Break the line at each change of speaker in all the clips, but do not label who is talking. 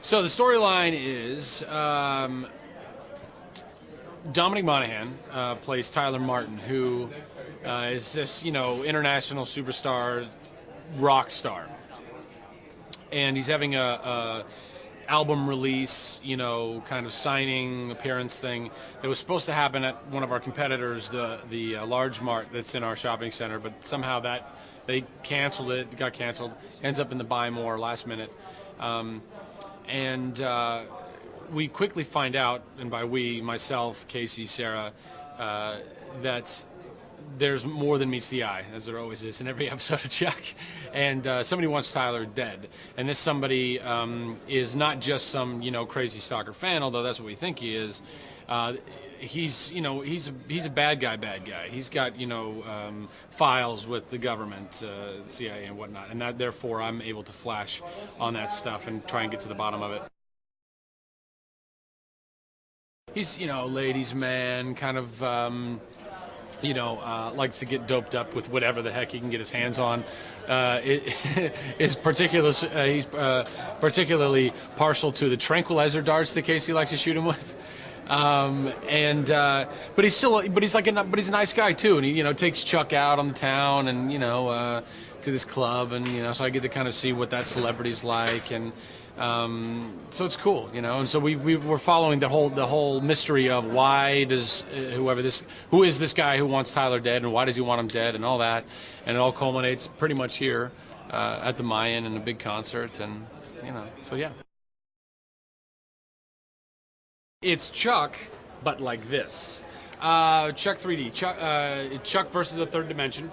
So the storyline is Dominic Monaghan plays Tyler Martin, who is this, international superstar, rock star. And he's having a album release, kind of signing appearance thing that was supposed to happen at one of our competitors, the Large Mart that's in our shopping center, but somehow that they canceled it, got canceled, ends up in the Buy More last minute. And we quickly find out, and by we, myself, Casey, Sarah, that there's more than meets the eye, as there always is in every episode of Chuck. And somebody wants Tyler dead. And this somebody is not just some, crazy stalker fan, although that's what we think he is. He's a bad guy. He's got, files with the government, CIA and whatnot. And that, therefore, I'm able to flash on that stuff and try and get to the bottom of it. He's, ladies' man, kind of, likes to get doped up with whatever the heck he can get his hands on. He's particularly partial to the tranquilizer darts that Casey likes to shoot him with. But he's a nice guy too, and he takes Chuck out on the town and to this club, and so I get to kind of see what that celebrity's like, and so it's cool, and so we're following the whole mystery of why does who is this guy who wants Tyler dead, and why does he want him dead, and all that, and it all culminates pretty much here at the Mayan in a big concert, and so yeah. It's Chuck, but like this. Chuck 3D. Chuck versus the Third Dimension.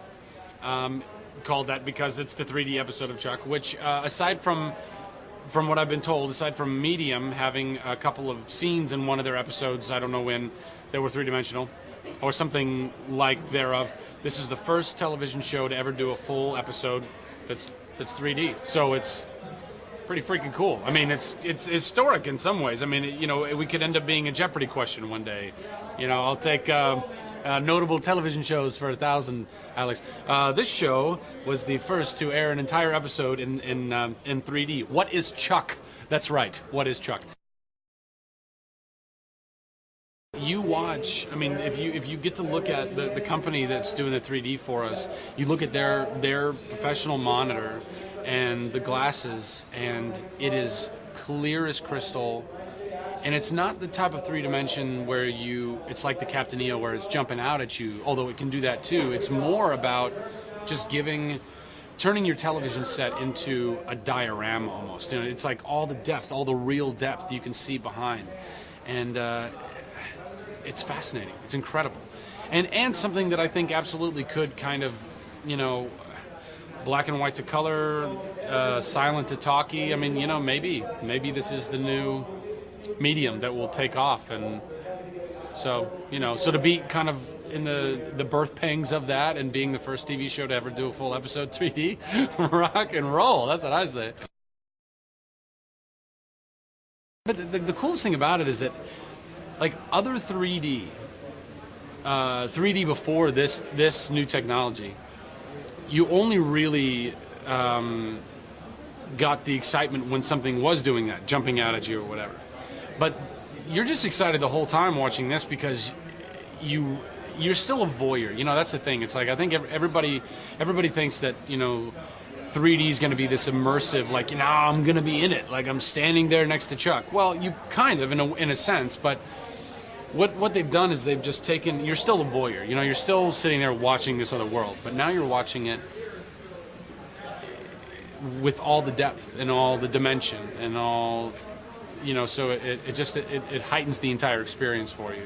Called that because it's the 3D episode of Chuck, which, aside from what I've been told, aside from Medium having a couple of scenes in one of their episodes, I don't know when, that were three-dimensional, or something like thereof, this is the first television show to ever do a full episode that's 3D. So it's pretty freaking cool. I mean, it's historic in some ways. I mean, we could end up being a Jeopardy question one day. I'll take notable television shows for 1,000, Alex. This show was the first to air an entire episode in 3D. What is Chuck? That's right. What is Chuck? You watch, I mean, if you get to look at the company that's doing the 3D for us, you look at their professional monitor and the glasses, and it is clear as crystal, and it's not the type of three-dimension where it's like the Captain EO where it's jumping out at you, although it can do that too. It's more about just turning your television set into a diorama almost. It's like all the depth, all the real depth you can see behind, and it's fascinating. It's incredible, and something that I think absolutely could kind of, black and white to color, silent to talkie. I mean, maybe this is the new medium that will take off, and so so to be kind of in the birth pangs of that, and being the first TV show to ever do a full episode 3D, rock and roll. That's what I say. But the coolest thing about it is that, like other 3D before this new technology, you only really got the excitement when something was doing that, jumping out at you or whatever. But you're just excited the whole time watching this because you're still a voyeur. That's the thing. It's like, I think everybody thinks that 3D is going to be this immersive, like I'm going to be in it, like I'm standing there next to Chuck. Well, you kind of in a sense, but what they've done is they've just taken, you're still a voyeur, you're still sitting there watching this other world, but now you're watching it with all the depth and all the dimension and all, so it heightens the entire experience for you,